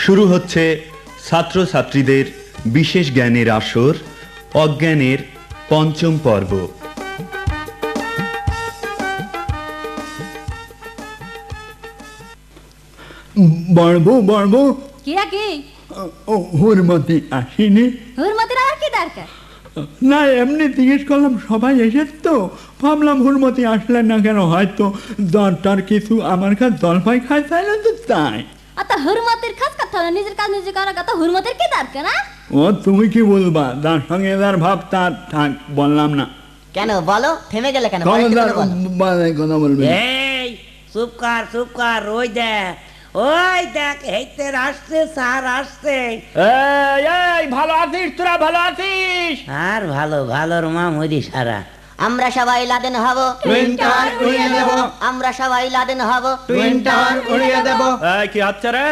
শুরু হচ্ছে ছাত্রছাত্রীদের বিশেষ জ্ঞানের আসর, অজ্ঞানের পঞ্চম পর্ব। বড়বো কি হুরমতি আসেনি? হুরমতির আর কি দরকার? না, এমনি জিজ্ঞেস করলাম, সবাই এসেছে তো ভাবলাম হুরমতি আসলেন না কেন, হয়তো দরটার কিছু আমার কাছে জলপাই খাই চাইলেন তো তাই। আচ্ছা হুরমতির কাজ করতে হবে, নিজের কাজ নিজে করার কথা। হুরমতির কি দরকার? না ও তুমি কি বলবা, যার সঙ্গে যার ভাব তার থাক, বললাম না। কেন বলো, থেমে গেলে কেন? কথা বলবে। এই চুপ কর, ওই দেখ হেইতে আসছে, স্যার আসছে। এই ভালো আছিস তোরা? ভালো আছিস? আর ভালোর মা মরি সারা। আমরা সবাই লাদেন হব, টুইনটার উড়িয়ে দেব, আমরা সবাই লাদেন হব, টুইনটার উড়িয়ে দেব। এই কি হচ্ছে রে?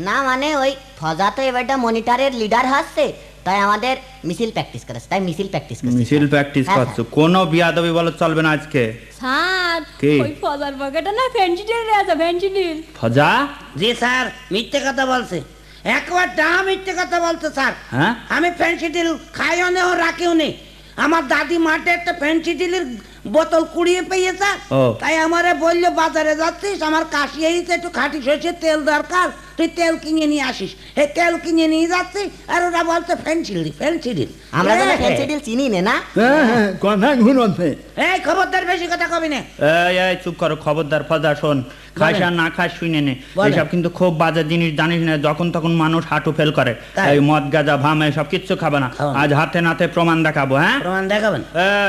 না মানে ওই ফজা তো এবারটা মনিটরের লিডার হচ্ছে, তাই আমাদের মিছিল প্র্যাকটিস করেছে, তাই মিছিল প্র্যাকটিস করছে। মিছিল প্র্যাকটিস হ্যাঁ, করছো? কোনো বিয়াদবি বলে চলবে না আজকে। স্যার কি? ওই ফজার পকেটে না ফেন্সিডিল আছে, ফেন্সিডিল। ফজা? জি স্যার, মিথ্যে কথা বলছে, একবার মিথ্যে কথা বলছে স্যার। হ্যাঁ? আমি ফেন্সিডিল খাইও নে ও রাখিও নে। আমার দাদি মাঠে একটা ফেন্সিডিলের বোতল কুড়িয়ে পেয়েছে, তাই আমারে বললো বাজারে যাচ্ছিস, আমার কাশি হয়েছে, একটু খাঁটি সরষের তেল দরকার, তুই তেল কিনে নিয়ে আসিস। এই তেল কিনে নিয়ে যাচ্ছি, আর ওরা বলছে ফেন্সিডিল। আমরা তো ফেন্সিডিল চিনি না। হ্যাঁ, কথা ঘুরছে। এই খবরদার বেশি কথা কবি না। এই চুপ করো, খবরদার। ফজা শোন, খাস আর না খাস শুনে নে, বলেন। এসব কিন্তু খুব বাজে জিনিস, জানিস না? যখন তখন মানুষ হাঁটু ফেল করে। তাই? এই মদ গাঁজা ভাম এসব কিচ্ছু খাবে না। খাবো না। আজ হাতে নাতে প্রমাণ দেখাবো। হ্যাঁ, প্রমাণ দেখাবেন?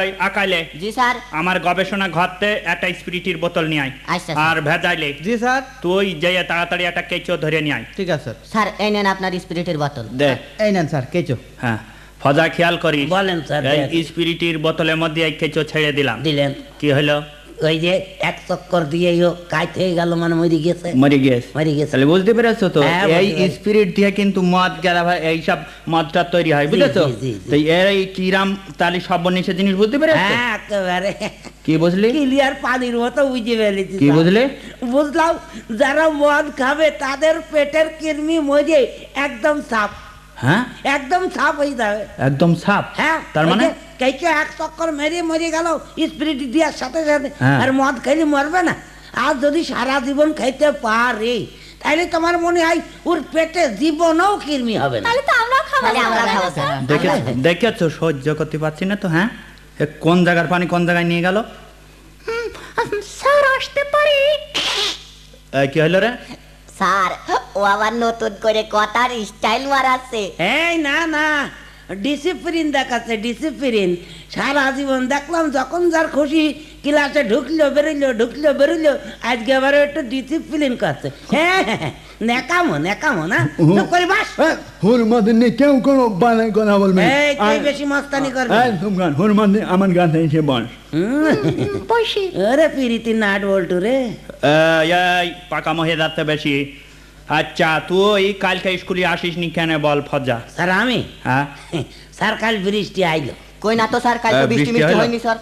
এই আকাইলে জি স্যার। আমার গবেষণা ঘরতে একটা স্পিরিটের বোতল নিয়ে আয়। আচ্ছা, আর ভেজাইলে জি স্যার। তুই যেয়ে তাড়াতাড়ি একটা কেঁচো ধরে নিয়ে আয়। ঠিক আছে স্যার এই নেন আপনার স্পিরিটের বোতল। দে। এই নেন স্যার কেঁচো। হ্যাঁ, ফজা খেয়াল করিস। বলেন স্যার। এই স্পিরিটের বোতলের মধ্যে এই কেঁচো ছেড়ে দিলাম। দিলেন? কি হলো? ওই যে এক চক্কর দিয়ে কাইট হয়ে গেল, মানে মরে গেছে। মরে গেছে? মরে গেছে। তাহলে বুঝতে পেরেছো তো, হ্যাঁ, এই বুঝতে পেরেছি। স্পিরিট দিয়ে কিন্তু মদ গাঁজা এইসব মদটা তৈরি হয়, বুঝেছো? জি, জি, জি। তো এই কিরাম তালি সর্বনিশের জিনিস বুঝতে পেরেছো? হ্যাঁ একেবারে কি বুঝলি? ক্লিয়ার পানির মতো বুঝে ফেলেছি। কি বুঝলে? বুঝলাম, যারা মদ খাবে তাদের পেটের কৃমি মরে একদম সাফ। হ্যাঁ, একদম সাফ হয়ে যাবে। একদম সাপ? হ্যাঁ, তার মানে কেউ এক চক্কর মেরে মরে গেল স্পিরিট দেওয়ার সাথে সাথে, হ্যাঁ। আর মদ খাইলে মরবে না। আর যদি সারা জীবন খাইতে পারে, তাহলে তোমার মনে হয় ওর পেটে জীবনও কৃমি হবে না। তাহলে তো আমরাও খাবো। তাহলে আমরা খাবো স্যার। দেখেছো? সহ্য করতে পারছি না তো। হ্যাঁ, এ কোন জায়গার পানি কোন জায়গায় নিয়ে গেল? স্যার আসতে পারি? কি হলো রে? স্যার ও আবার নতুন করে কথার স্টাইল মারাচ্ছে। এই না, ডিসিপ্লিন দেখাচ্ছে, ডিসিপ্লিন। সারা জীবন দেখলাম যখন যার খুশি ক্লাসে ঢুকলো বেরোলো, আজকে আবার একটু ডিসিপ্লিন করছে। হ্যাঁ, নেকামো না। চুপ করে বাস। হুরমতি নিয়ে কেউ কোনো বানায় কথা বলবে না। এই তুই বেশি মস্তানি করবি। এই তোমরা হুরমতি আমার কাছে এসে বস। ওরে পিরিতি নাট বল্টু রে। এই পাকামো হয়ে যাচ্ছে বেশি। আচ্ছা, তুই কালকে স্কুলে আসিস নি কেন বল ফজা? স্যার আমি? হ্যাঁ, স্যার কাল বৃষ্টি আইলো। কই না তো স্যার, কালকে বৃষ্টি বৃষ্টি মিষ্টি হলো? হয়নি স্যার।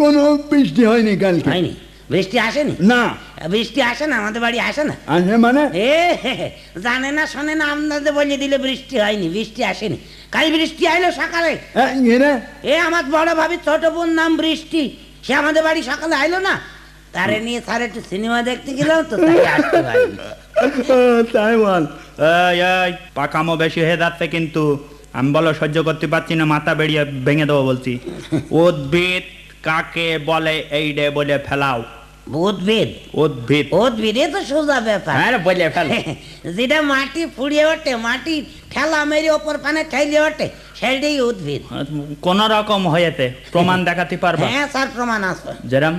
কোনো বৃষ্টি হয়নি কালকে। হয়নি? বৃষ্টি আসেনি? না। বৃষ্টি আসে না, আমাদের বাড়ি আসে না। আসে মানে? জানে না শোনে না, আপনাদের বলে দিলে বৃষ্টি হয়নি, বৃষ্টি আসেনি। কাল বৃষ্টি আইলো সকালে। আমার বড় ভাবি ছোট বোন নাম বৃষ্টি, সে আমাদের বাড়ি সকালে আইলো না, তারে নিয়ে স্যার একটু সিনেমা দেখতে গেলাম তো, তাই আসতে পারিনি। তাই বল। এই পাকামো বেশি হয়ে যাচ্ছে কিন্তু। আমি বলো সহ্য করতে পারছি না, মাথা বেরিয়ে ভেঙে দেবো বলছি। উদ্ভিদ কাকে বলে এইডে বলে ফেলাও। উদ্ভিদ? উদ্ভিদ এ তো সোজা ব্যাপার। হ্যাঁ, বলে ফেল। যেটা মাটি ফুড়িয়ে ওঠে, মাটি ঠেলা মেরে ওপর পানে ঠেলে ওঠে, সেটাই উদ্ভিদ। কোন রকম হয়েছে প্রমাণ দেখাতে পারবা? হ্যাঁ স্যার, প্রমাণ আছে। যেরম?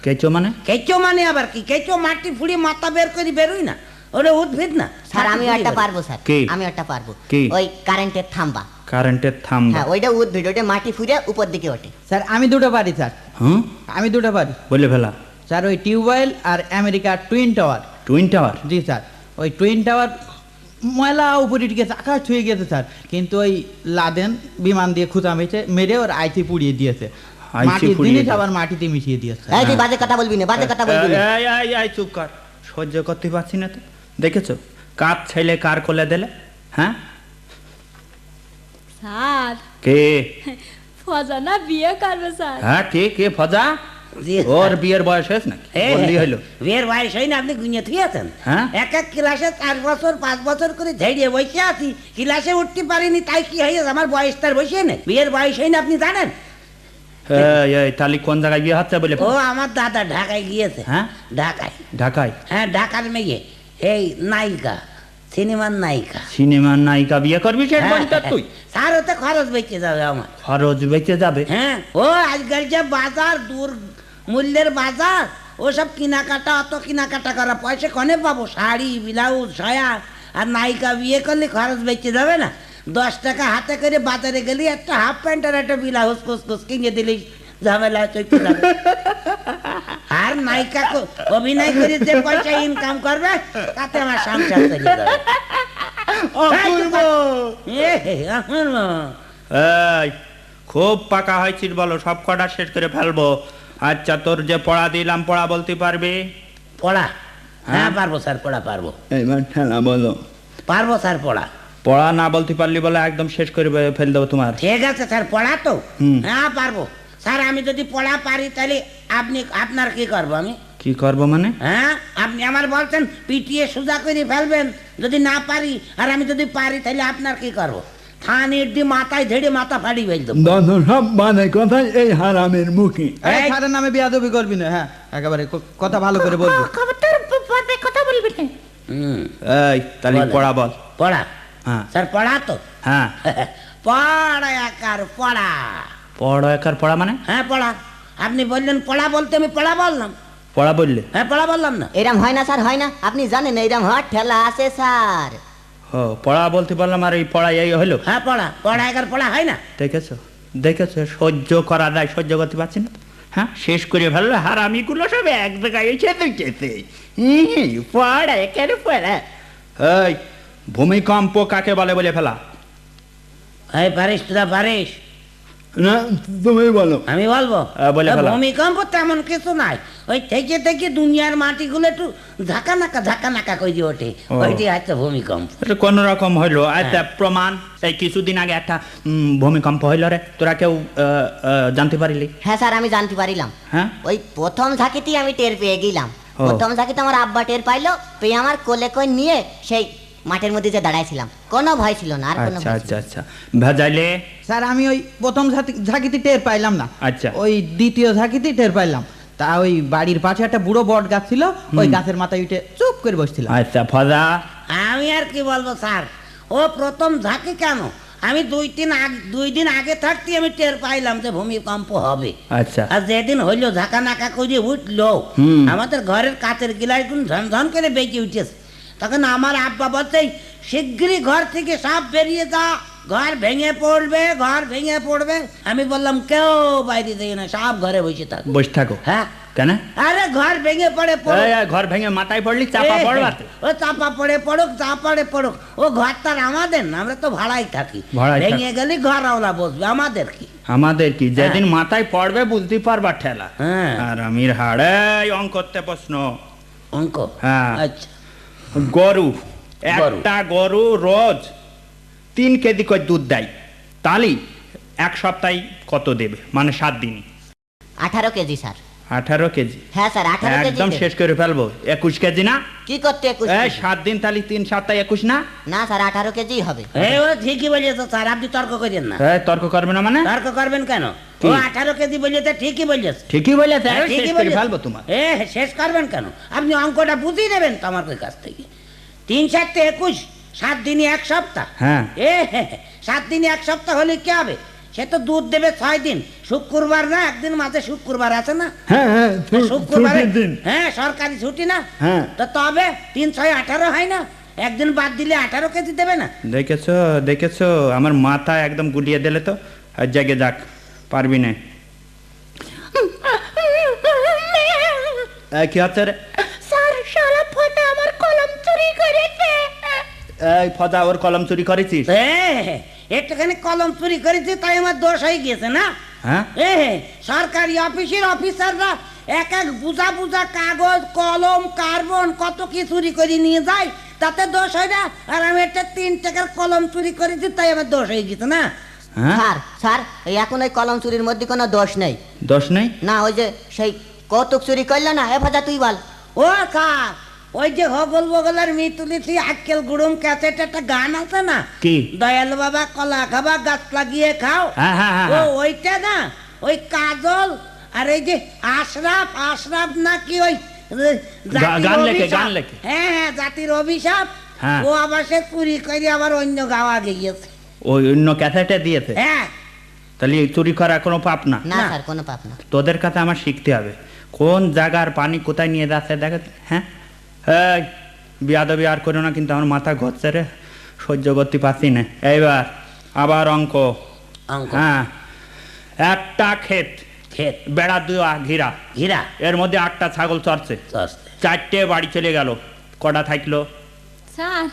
কেঁচো মানে? কেঁচো মানে আবার কি? কেঁচো মাটি ফুড়িয়ে মাথা বের করে বেরোই না, ওটা উদ্ভিদ না স্যার আমি একটা পারবো স্যার। কি? আমি একটা পারবো। কি? ওই কারেন্টের থাম্বা। কারেন্টের থাম্বা? হ্যাঁ, ওইটা উদ্ভিদ, ওইটা মাটি ফুড়ে উপর দিকে ওঠে। স্যার আমি দুটো পারি স্যার। হুম, আমি দুটো পারি। বলে ফেলা। স্যার ওই টিউবওয়েল আর আমেরিকার টুইন টাওয়ার। Twin tower? জি স্যার, ওই টুইন টাওয়ার ময়লা উপরে গেছে, আকাশ ছুঁয়ে গেছে স্যার, কিন্তু ওই লাদেন বিমান দিয়ে খুঁজা মেরে ওর আইসি পুড়িয়ে দিয়েছে। মাটির জিনিস আবার মাটিতে মিশিয়ে দিয়েছে। এই তুই বাজে কথা বলবি না, বাজে কথা বলবি না। এই চুপ কর, সহ্য করতে পারছি না তো। দেখেছো কার ছেলে কার কোলে দিলে? হ্যাঁ স্যার কে? ফজা না বিয়ে করবে স্যার। হ্যাঁ কে ফজা? জি, ওর বিয়ের বয়স হয়েছে নাকি? বললি হইলো। বিয়ের বয়স হয় না, আপনি গুনিয়ে থুয়েছেন। হ্যাঁ? এক এক ক্লাসে 4 বছর 5 বছর করে ঝেড়িয়ে বসে আছি, ক্লাসে উঠতে পারিনি, তাই কি হয়েছে? আমার বয়স তার বসে নেই, বিয়ের বয়স হয় না, আপনি জানেন? এই তাহলে কোন জায়গায় বিয়ে হচ্ছে বলে? ও আমার দাদা ঢাকায় গিয়েছে। হ্যাঁ? ঢাকায়। ঢাকায়? হ্যাঁ, ঢাকার মেয়ে, এই নায়িকা, সিনেমার নায়িকা। সিনেমার নায়িকা বিয়ে করবি? তুই স্যার, ওতে খরচ বেঁচে যাবে আমার। খরচ বেঁচে যাবে? হ্যাঁ, ও আজকাল যে বাজার, দূর মূল্যের বাজার, ওসব কেনাকাটা, অত কেনাকাটা করা পয়সা কনে পাবো? শাড়ি, ব্লাউজ, সায়া, আর নায়িকা বিয়ে করলে খরচ বেঁচে যাবে না? 10 টাকা হাতে করে বাজারে গেলি একটা হাফ প্যান্ট আর একটা ব্লাউজ কুচকুচ কিনে দিলি ঝামেলা চলতে যাবে। আর নায়িকা অভিনয় করে যে পয়সা ইনকাম করবে তাতে আমার সংসার চলে যাবে। এই খুব পাকা হয়েছিস বলো, সব কটা শেষ করে ফেলবো। আচ্ছা, তোর যে পড়া দিলাম, পড়া বলতে পারবি? পড়া? হ্যাঁ পারবো স্যার, পড়া পারবো। এইবার ঠেলা বলো। পারবো স্যার পড়া। পড়া না বলতে পারলি বলে একদম শেষ করে ফেল দেবো তোমার। ঠিক আছে স্যার, পড়া তো হ্যাঁ পারবো স্যার। আমি যদি পড়া পারি তাহলে আপনার কি করবো? আমি কি করবো মানে? হ্যাঁ, আপনি আমার বলছেন পিটিয়ে সোজা করে ফেলবেন যদি না পারি, আর আমি যদি পারি তাহলে আপনার কি করবো? থানির দি মাথায় ধরে মাথা ফাড়ি ফেল দেবো। দাদা সব মানে কথাই এই হারামের মুখে। এই স্যারের নামে বেয়াদবি করবি না। হ্যাঁ, একেবারে কথা ভালো করে বলবি। কথা বলবি না। এই তাহলে বলেন। পড়া বল। পড়া? হ্যাঁ। স্যার পড়া তো হ্যাঁ। পড়া একার পড়া। পড়া একার পড়া মানে? হ্যাঁ পড়া। আপনি বললেন পড়া বলতে, আমি পড়া বললাম। পড়া বললে? হ্যাঁ পড়া বললাম না? এরম হয় না স্যার, হয় না? আপনি জানেন এরম হওয়ার ঠেলা আছে স্যার। ও, পড়া বলতে পারলাম আর এই পড়া এই হলো? হ্যাঁ পড়া। পড়া একার পড়া হয় না? দেখেছো দেখেছো, সহ্য করা যায়, সহ্য করতে পারছি না। হ্যাঁ, শেষ করে ফেললো। আর আমিগুলো সব এক জায়গায় এসে পড়া একের পড়া। এই ভূমিকম্প কাকে বলে বলে ফেলা? এই পারিস, তোরা পারিস? না, তুমি বলো। আমি বলবো? বলে ফেলো। ভূমিকম্প তেমন কিছু নাই, ওই থেকে থেকে দুনিয়ার মাটিগুলো একটু ঝাঁকা নাকা করে ওঠে, ওইটি হচ্ছে ভূমিকম্প। এটা কোন রকম হইলো? আচ্ছা, প্রমাণ? এই কিছুদিন আগে একটা ভূমিকম্প হইল রে, তোরা কেউ জানতে পারিলি? হ্যাঁ স্যার, আমি জানতে পারিলাম। হ্যাঁ? ওই প্রথম ঝাঁকিতেই আমি টের পেয়ে গেলাম। ও। প্রথম ঝাঁকিতে আমার আব্বা টের পাইলো, পেয়ে আমার কোলে কই নিয়ে সেই মাঠের মধ্যে যে দাঁড়াইছিলাম, কোনো ভয় ছিল না। আর কোনো আচ্ছা ভয় ছিল আচ্ছা আচ্ছা, ভেজাইলে? স্যার, আমি ওই প্রথম ঝাঁকিতে টের পাইলাম না। আচ্ছা। ওই দ্বিতীয় ঝাঁকিতে টের পাইলাম। তা ওই বাড়ির পাশে একটা বুড়ো বট গাছ ছিল, ওই গাছের মাথায় উঠে চুপ করে বসছিলাম। আচ্ছা, ফজা? আমি আর কি বলবো স্যার, ও প্রথম ঝাঁকি কেন, আমি 2 দিন আগে থাকতে আমি টের পাইলাম যে ভূমিকম্প হবে। আচ্ছা। আর যেদিন হইলো ঝাঁকা নাকা করে উঠলো, আমাদের ঘরের কাচের গিলাস ঝনঝন করে বেঁচে উঠেছে। তখন আমার আব্বা বলছে, শিগগিরই ঘর থেকে সব বেরিয়ে যা, ঘর ভেঙে পড়বে, ঘর ভেঙে পড়বে। আমি বললাম কেউ বাইরে যাই না, সব ঘরে বসে থাকো। বসে থাকো? হ্যাঁ। কেন? আরে ঘর ভেঙে পড়ে পড়ে, এই, ঘর ভেঙে মাথায় পড়লি চাপা পড়বাতে? ও চাপা পড়ে পড়ুক, যা পড়ে পড়ুক, ও ঘর তার আমাদের না, আমরা তো ভাড়াই থাকি। ভাড়ায় থাক। ভেঙে গেলে ঘর আওলা বসবে, আমাদের কি? আমাদের কি? যেদিন মাথায় পড়বে বুঝতে পারবা ঠেলা। হ্যাঁ। আর আমির হাড়ে অঙ্কতে প্রশ্ন। অঙ্ক? হ্যাঁ। আচ্ছা। গরু, গরু। একটা গরু রোজ 3 কেজি করে দুধ দেয়, তাহলে 1 সপ্তাহে কত দেবে? মানে 7 দিন। 18 কেজি স্যার। 18 কেজি? হ্যাঁ স্যার, 18 কেজি। একদম শেষ করে ফেলবো। 21 কেজি না? কি করতে 21 এই কেজি? 7 দিন তাহলে 3 সপ্তাহে 21 না? না স্যার, 18 কেজি হবে। এই ও ঠিকই বলেছে স্যার, আপনি তর্ক করেন না। এই তর্ক করবে না মানে? তর্ক করবেন কেন? কি? ও 18 কেজি বলেছে, ঠিকই বলেছে। ঠিকই বলেছে, হ্যাঁ, শেষ ঠিকই করে বলেছে। ফেলবো তোমার। শেষ করবেন কেন? আপনি অঙ্কটা বুঝিয়ে নেবেন তো আমার কাছ থেকে। 3 × 7 = 21, 7 দিনই 1 সপ্তাহ। হ্যাঁ। 7 দিনই 1 সপ্তাহ হলে কি হবে? সে তো দুধ দেবে 6 দিন। শুক্রবার না, একদিন মাঝে শুক্রবার আছে না? হ্যাঁ হ্যাঁ, শুক্রবারে ছুটির দিন। হ্যাঁ, সরকারি ছুটি না? হ্যাঁ। তো তবে 3 × 6 = 18 হয় না? একদিন বাদ দিলে 18 কেজি দেবে না? দেখেছো দেখেছো, আমার মাথা একদম গুলিয়ে দিলে তো। আর জাগে যাক, পারবি না। কি হচ্ছে রে? স্যার, সারা ফটা আমার কলম চুরি করেছে। এই ফজা, ওর কলম চুরি করেছিস? একটুখানি কলম চুরি করেছি তাই আমার দোষ হয়ে গিয়েছে না? হ্যাঁ। সরকারি অফিসের অফিসাররা এক এক বুঝা বুঝা কাগজ, কলম, কার্বন কত কি চুরি করে নিয়ে যায়, তাতে দোষ হয় না? আর আমি একটা 3 টাকার কলম চুরি করেছি তাই আমার দোষ হয়ে গেছে না? হ্যাঁ স্যার স্যার এই এখন ওই কলম চুরির মধ্যে কোনো দোষ নেই। দোষ নেই? না ওই যে সেই কৌতুক চুরি করলো না, এ ভাজা তুই বল। ও স্যার, ওই যে হগল বগলের মিতুলিছি আক্কেল গুড়ুম ক্যাসেট একটা গান আছে না, কি? দয়াল বাবা কলা খাবা গাছ লাগিয়ে খাও। হ্যাঁ, হ্যাঁ, হ্যাঁ, ও হ্যাঁ। ওইটা না, ওই কাজল আর এই যে আশরাফ আশরাফ নাকি ওই জাতির গান লেখে, অভিশাপ। গান লেখে। হ্যাঁ হ্যাঁ, জাতির অভিশাপ। হ্যাঁ। ও আবার সে চুরি করে আবার অন্য গাওয়া গিয়েছে। ওই অন্য ক্যাসেটে দিয়েছে? হ্যাঁ। তাহলে এই চুরি করা কোনো পাপ না? না না। স্যার কোনো পাপ না। তোদের কাছে আমার শিখতে হবে কোন জায়গার পানি কোথায় নিয়ে যাচ্ছে দেখা। হ্যাঁ এই বিয়াদবি আর করো না, কিন্তু আমার মাথা ঘুরছে রে, সহ্য করতে পারছি না। এইবার আবার অঙ্ক। অঙ্ক। হ্যাঁ, একটা ক্ষেত, ক্ষেত, বেড়া দুয়া ঘিরা, ঘিরা, এর মধ্যে 8টা ছাগল চড়ছে, চস্তে। 4টে বাড়ি চলে গেল, কটা থাকলো? স্যার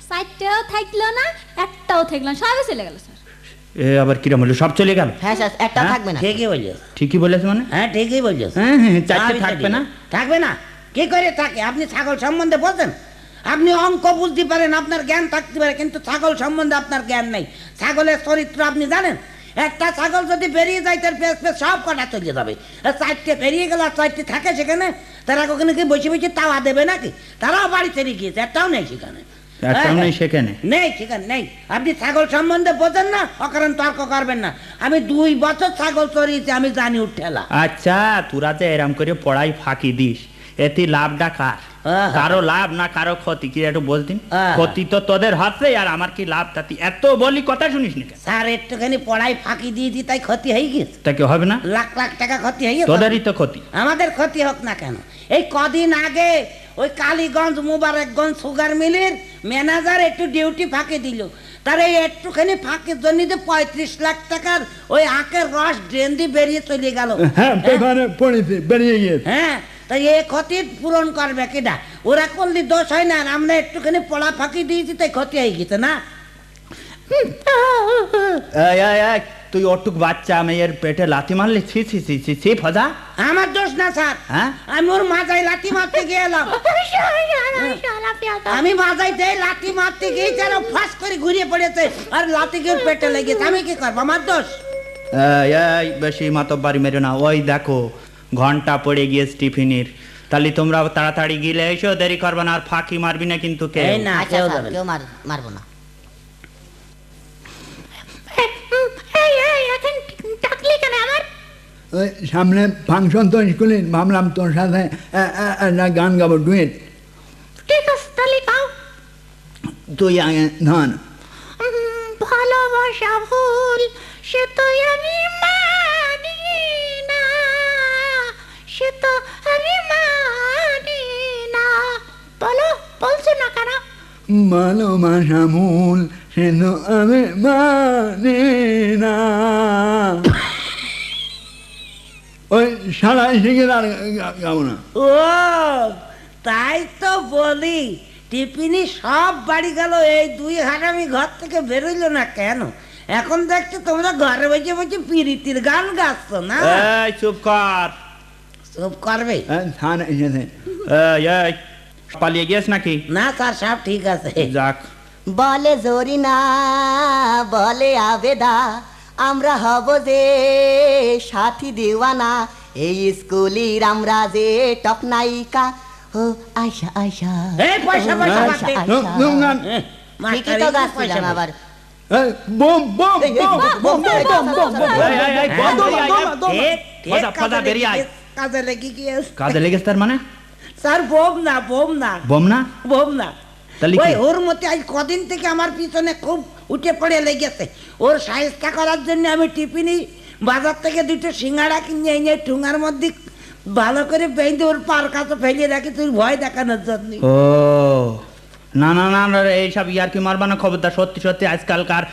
4টেও থাকলো না, একটাও থাকলো না, সবই চলে গেল স্যার। এ আবার কিরম হলো, সব চলে গেল? হ্যাঁ স্যার একটা হ্যাঁ? থাকবে না। ঠিকই বলছিস। ঠিকই বলেছ মানে? হ্যাঁ ঠিকই বলছিস। হ্যাঁ হ্যাঁ, 4টে আমি থাকবে না? থাকবে না, কি করে থাকে? আপনি ছাগল সম্বন্ধে বোঝেন? আপনি অঙ্ক বুঝতে পারেন, আপনার জ্ঞান থাকতে পারে, কিন্তু ছাগল সম্বন্ধে আপনার জ্ঞান নেই। ছাগলের চরিত্র আপনি জানেন? একটা ছাগল যদি বেরিয়ে যায় তার পেছ পেছ সব কটা চলে যাবে। আর 4টে বেরিয়ে গেল আর 4টে থাকে সেখানে, তারা কখনো কি বসে বসে তাওয়া দেবে নাকি? তারাও বাড়ি ছেড়ে গিয়েছে, একটাও নেই সেখানে। একটাও নেই সেখানে? নেই সেখানে নেই। আপনি ছাগল সম্বন্ধে বোঝেন না, অকারণ তর্ক করবেন না। আমি 2 বছর ছাগল চড়িয়েছি, আমি জানি উঠেলা। আচ্ছা, তোরা যে এরম করে পড়াই ফাঁকি দিস, এতে লাভটা কার? কারো লাভ না কারো ক্ষতি? কি একটু বলতিন? ক্ষতি তো তোদের হচ্ছে, আর আমার কি লাভ? তাতে এত বলি কথা শুনিস না? স্যার একটুখানি পড়াই ফাঁকি দিয়েছি তাই ক্ষতি হয়ে গেছে। তা কি হবে না? লাখ লাখ টাকা ক্ষতি হয়ে গেছে। তোদেরই তো ক্ষতি। আমাদের ক্ষতি হোক না কেন? এই কদিন আগে ওই কালীগঞ্জ মুবারকগঞ্জ সুগার মিলের ম্যানেজার একটু ডিউটি ফাঁকি দিল। তার এই একটুখানি ফাঁকির জন্য যে 35 লাখ টাকার ওই আখের রস ড্রেন দিয়ে বেরিয়ে চলে গেল। হ্যাঁ পেপারে পড়েছি, বেরিয়ে গিয়েছে। হ্যাঁ, তাই এই ক্ষতি পূরণ করবে কিনা? ওরা করলে দোষ হয় না, আর আমরা একটুখানি পড়া ফাঁকি দিয়েছি তাই ক্ষতি হয়ে গেছে না? এই, এই, এই, তুই ওটুক বাচ্চা মেয়ের পেটে লাথি মারলি? ছি ছি ছি ছি ছি, ফজা। আমার দোষ না স্যার। হ্যাঁ? আমি ওর মাথায় লাথি মারতে গেলাম। আমি মাথায় দিয়ে লাথি মারতে গিয়ে যেন ফাঁস করে ঘুরিয়ে পড়েছে আর লাথি গিয়ে পেটে লেগেছে। আমি কি করবো? আমার দোষ। এই, এই, বেশি মাতব্বারি মেরো না। ওই দেখো ঘন্টা পড়ে গিয়েছে টিফিনের। তাহলে তোমরা তাড়াতাড়ি গিলে এসো, দেরি করবে না, আর ফাঁকি মারবি না কিন্তু কে? এই না, আচ্ছা কেউ স্যার যাবে না। কেউ মারবো না। ওই সামনে ফাংশন তো স্কুলে, ভাবলাম তোর সাথে একটা গান গাবো, ডুয়েট। ঠিক আছে তাহলে গাও। তুই আগে ধন। ভালোবাসা ভুল সে তো আমি মানি না, সে তো আমি মানি না। বলো, বলছো না কেন? ভালোবাসা মূল সে তো আমি মানি না। ওই সারা শিখে আর গাবো না। ও তাই তো বলি, টিফিনি সব বাড়ি গেল, এই 2 হারামি ঘর থেকে বেরোইলো না কেন? এখন দেখছি তোমরা ঘরে বসে বসে পিরিতির গান গাচ্ছ না? এই চুপ কর। চুপ করবে থান এসেছে। এই, এই, পালিয়ে গিয়েছ নাকি? না স্যার, সব ঠিক আছে। যাক। বলে জরিনা বলে আবেদা, আমরা হব যে সাথী দেওয়ানা, এই স্কুলের আমরা যে টপ নায়িকা। ও আয়শা আয়শা এই পয়সা পয়সা আয়শা, বাদ দে। আয়শা। গান। ঠিকই তো গাচ্ছিলাম আবার। বোম বোম এই, এই, বোম বোম, বোম এই, বোম, বোম, বোম। এই, এই, এই, বন্ধ, এই, এই, ঠিক, ঠিক, ফজা, ফজা, কাজে বেরিয়ে আয়। লেগে গিয়েছে, কাজে লেগে গিয়েছে। কাজে লেগেছে তার মানে? স্যার বোম না, বোম না, বোম না? বোম না। তাহলে কি? ওই ওর মতে আজ কদিন থেকে আমার পিছনে খুব উঠে পড়ে লেগেছে। ওর সাহিস্তা করার জন্য আমি টিফিনি বাজার থেকে 2টো সিঙ্গাড়া কিনে এনে ঠুঙার মধ্যে ভালো করে বেঁধে ওর পার কাছে ফেলে রাখি, তুই ভয় দেখানোর জন্য। ও না না না না, এইসব ইয়ার কি মারবা না, খবরদার। সত্যি সত্যি আজকালকার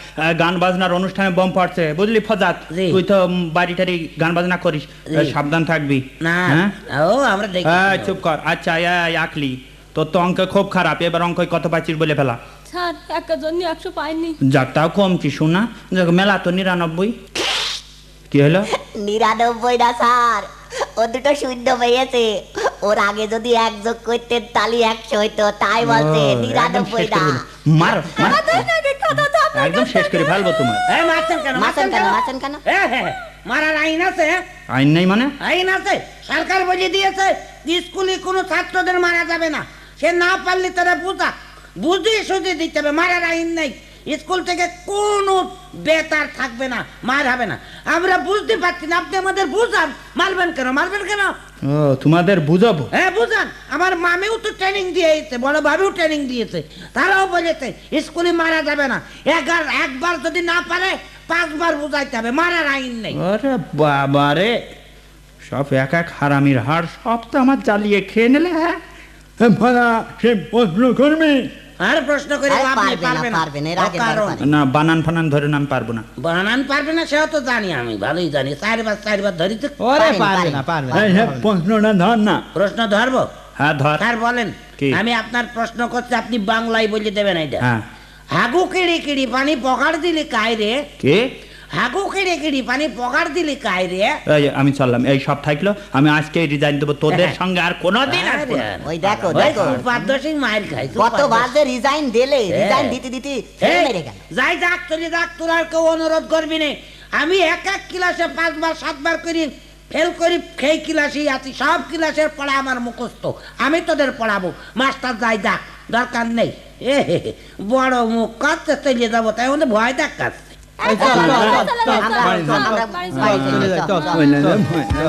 গান বাজনার অনুষ্ঠানে বোম পড়ছে, বুঝলি ফজাত? জি। তুই তো বাড়ি টাড়ি গান বাজনা করিস, জি। সাবধান থাকবি। না, হ্যাঁ? ও আমরা দেখি। এই, চুপ কর। আচ্ছা এই আকলি, তোর তো অঙ্ক খুব খারাপ, এবার অঙ্ক কত পাচ্ছিস বলে ফেলা। স্যার একের জন্য 100 পাইনি। যাক, তাও কমছি শোনা। যাক, মেলা তো 99। কি হলো? 99 না স্যার, ও 2টো শূন্য পেয়েছে। ওর আগে যদি 1 যোগ করতে তালি 100 হইতো, তাই বলছে ও, একদম 99 শেষ করে না। দিল। মারো, মারো। একদম শেষ করে ফেলবো তোমার। এই মারছেন কেন? মারছেন কেন, মারছেন কেন? মারার আইন আছে? আইন নেই মানে? আইন আছে, সরকার বলে দিয়েছে স্কুলে কোনো ছাত্রদের মারা যাবে না। সে না পারলে তারা বুঝিয়ে সুঝিয়ে দিতে হবে, মারার আইন নেই। স্কুল থেকে কোনো বেতার থাকবে না, মার হবে না। আমরা বুঝতে পারছি না, আপনি আমাদের বুঝান। মারবেন কেন, মারবেন কেন? ও, তোমাদের বুঝাবো। হ্যাঁ বুঝান। আমার মামিও তো ট্রেনিং দিয়েছে, বড় ভাবিও ট্রেনিং দিয়েছে, তারাও বলেছে স্কুলে মারা যাবে না। একবার যদি না পারে 5 বার বুঝাইতে হবে, মারার আইন নেই। আরে বাবারে, সব এক এক হারামির হাড়, সব তো আমার জ্বালিয়ে খেয়ে নিলে। হ্যাঁ, ভাড়া সে প্রশ্ন করবে। আর প্রশ্ন করে আরে লাভ নেই, পারবে না, পারবে না। পারবে না, এর আগের বার অকারণ। পারে। না, বানান ফানান ধরে না, আমি পারবো না। বানান পারবে না সেও তো জানি, আমি ভালোই জানি। 4 বার ধরি তো। ওরে পারেন, পারবে পারেন। না, পারবে এই না। প্রশ্নটা ধর না। প্রশ্ন ধরবো? হ্যাঁ ধর। স্যার বলেন। কি? আমি আপনার প্রশ্ন করছি, আপনি বাংলায় বলে দেবেন এটা। হ্যাঁ। হাগু কিড়ি কিড়ি পানি পকাড় দিলি কাই রে? কে? হাগু কিড়ি কিড়ি পানি পকাড় দিলি কাই রে? এই যে আমি চললাম, এই সব থাকলো, আমি আজকে রিজাইন দেবো, তোদের সঙ্গে আর কোনোদিন আসবো না। ওই দেখো, ওই দেখো সুপারদোষ মায়ের খাই। কতবার যে রিজাইন দিলে, রিজাইন দিতে দিতে ফেল মেরে গেল। যাই যাক, চলে যাক, তোর আর কেউ অনুরোধ করবি না। আমি এক ক্লাসে 5 বার 7 বার করি ফেল করি, সেই ক্লাসেই আছি। সব ক্লাসের পড়া আমার মুখস্থ, আমি তোদের পড়াবো। মাস্টার যাই যাক, দরকার নেই। বড় মুখ কাঁদতে চলে যাবো, তাই আমাদের ভয় দেখাচ্ছে। এই চল, চল, চল, চল, আমরা বাড়ি যাই। আমরা বাড়ি বাড়ি যাই। চলে যাই, যাই, চল, চল। ওই না, ভয় না।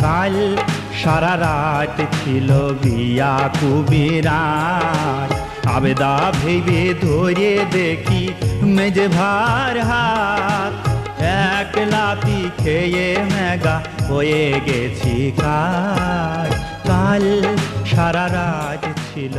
কাল সারা রাত ছিল বিয়া কুবিরার, আবেদা ভেবে ধরে দেখি মেজে ভার হাত, এক লাতি খেয়ে মেগা হয়ে গেছি কাল। কাল সারা রাত ছিল